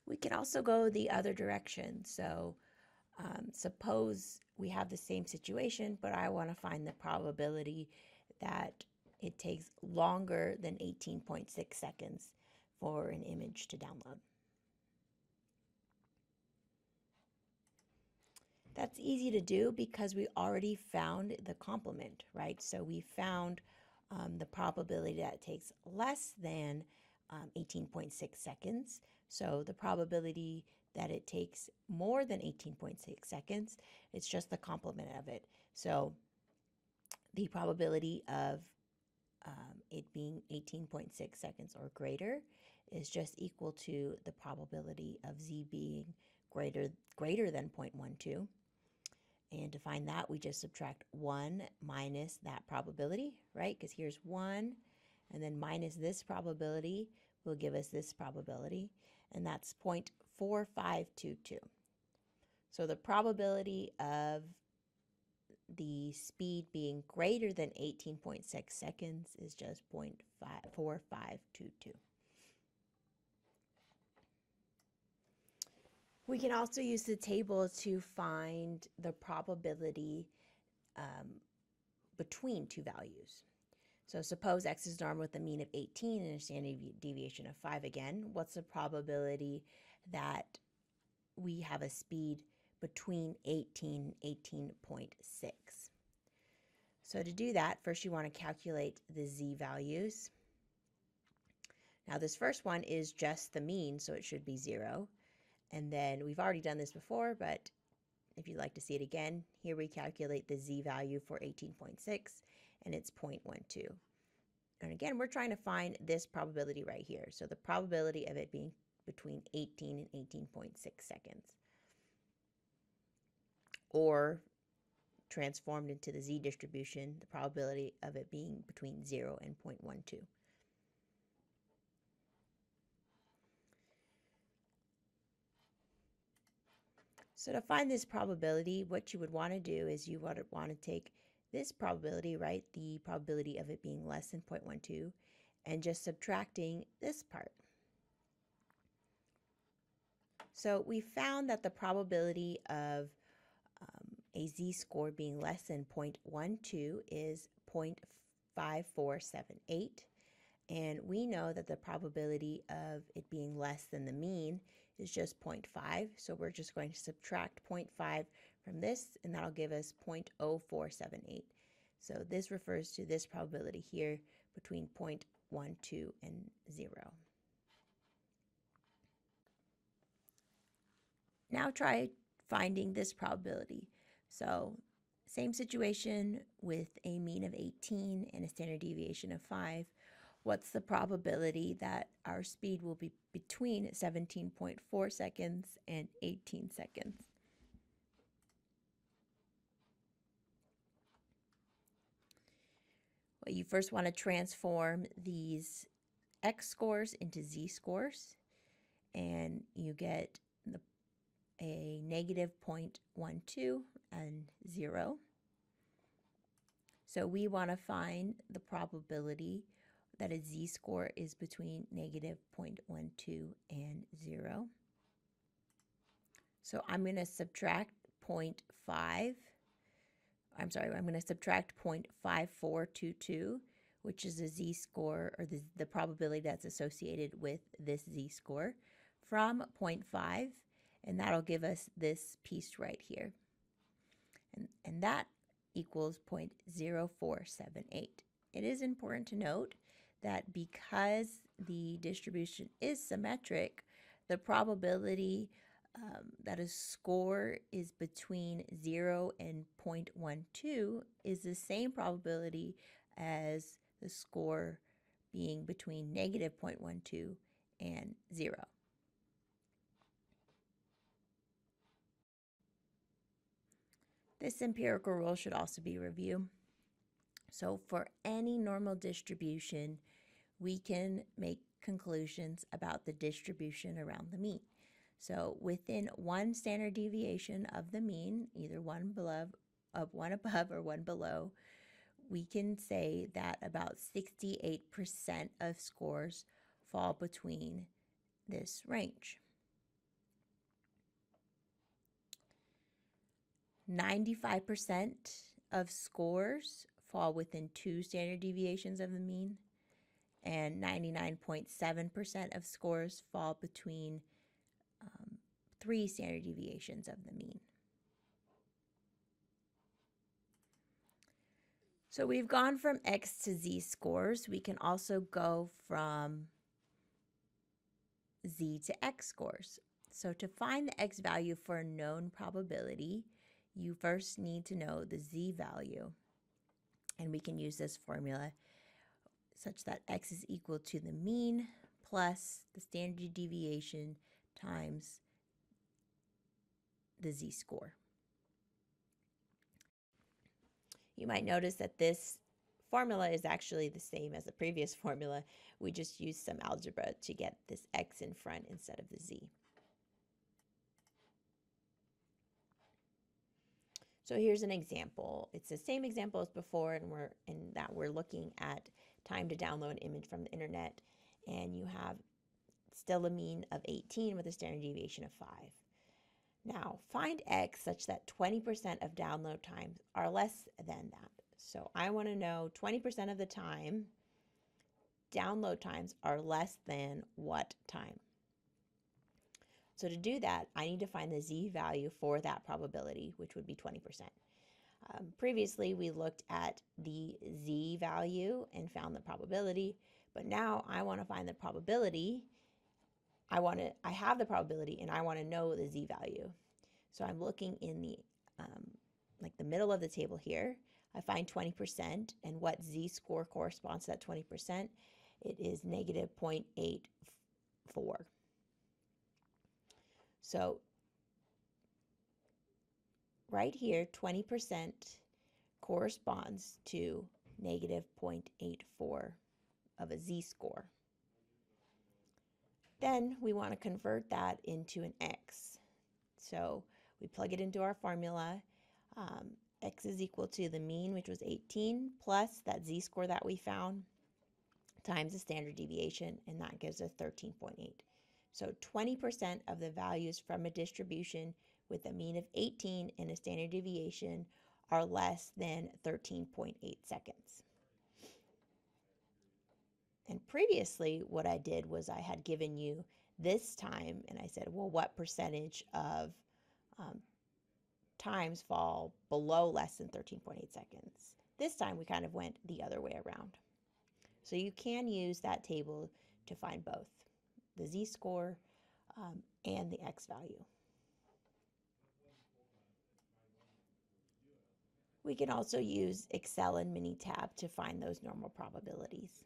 We can also go the other direction. So suppose we have the same situation, but I want to find the probability that it takes longer than 18.6 seconds for an image to download. That's easy to do because we already found the complement, right? So we found the probability that it takes less than 18.6 seconds. So the probability that it takes more than 18.6 seconds, it's just the complement of it. So the probability of it being 18.6 seconds or greater is just equal to the probability of z being greater than 0.12. And to find that, we just subtract 1 minus that probability, right? Because here's 1, and then minus this probability will give us this probability, and that's 0.4522. So the probability of the speed being greater than 18.6 seconds is just 0.4522. We can also use the table to find the probability between two values. So suppose x is normal with a mean of 18 and a standard deviation of 5 again. What's the probability that we have a speed between 18 and 18.6? So to do that, first you want to calculate the z values. Now this first one is just the mean, so it should be 0. And then we've already done this before, but if you'd like to see it again, here we calculate the z value for 18.6, and it's 0.12. And again, we're trying to find this probability right here. So the probability of it being between 18 and 18.6 seconds. Or transformed into the z distribution, the probability of it being between 0 and 0.12. So to find this probability, what you would want to do is you would want to take this probability, right, the probability of it being less than 0.12, and just subtracting this part. So we found that the probability of a z-score being less than 0.12 is 0.5478. And we know that the probability of it being less than the mean is just 0.5. So we're just going to subtract 0.5 from this, and that'll give us 0.0478. So this refers to this probability here between 0.12 and 0. Now try finding this probability. So same situation with a mean of 18 and a standard deviation of 5. What's the probability that our speed will be between 17.4 seconds and 18 seconds? Well, you first want to transform these x scores into z scores, and you get a negative 0.12 and 0. So we want to find the probability that a z-score is between negative 0.12 and 0. So I'm going to subtract 0.5. I'm going to subtract 0.5422, which is a z-score, or the probability that's associated with this z-score, from 0.5, and that'll give us this piece right here. And that equals 0.0478. It is important to note that because the distribution is symmetric, the probability that a score is between 0 and 0.12 is the same probability as the score being between negative 0.12 and 0. This empirical rule should also be reviewed. So for any normal distribution, we can make conclusions about the distribution around the mean. So within one standard deviation of the mean, either one above or one below, we can say that about 68% of scores fall between this range. 95% of scores fall within 2 standard deviations of the mean, and 99.7% of scores fall between 3 standard deviations of the mean. So we've gone from X to Z scores. We can also go from Z to X scores. So to find the X value for a known probability, you first need to know the Z value. And we can use this formula such that X is equal to the mean plus the standard deviation times the Z score. You might notice that this formula is actually the same as the previous formula. We just used some algebra to get this X in front instead of the Z. So here's an example. It's the same example as before, and we're looking at time to download an image from the internet, and you have still a mean of 18 with a standard deviation of 5. Now, find X such that 20% of download times are less than that. So I want to know 20% of the time, download times are less than what time? So to do that, I need to find the Z value for that probability, which would be 20%. Previously, we looked at the Z value and found the probability, but now I want to find the probability. I have the probability and I want to know the Z value. So I'm looking in the like the middle of the table here. I find 20%, and what Z score corresponds to that 20%? It is negative 0.84. So right here, 20% corresponds to negative 0.84 of a Z score. Then we want to convert that into an X. So we plug it into our formula. X is equal to the mean, which was 18, plus that Z score that we found, times the standard deviation, and that gives us 13.8. So 20% of the values from a distribution with a mean of 18 and a standard deviation are less than 13.8 seconds. And previously, what I did was I had given you this time, and I said, well, what percentage of times fall below less than 13.8 seconds? This time, we kind of went the other way around. So you can use that table to find both the Z score and the X value. We can also use Excel and Minitab to find those normal probabilities.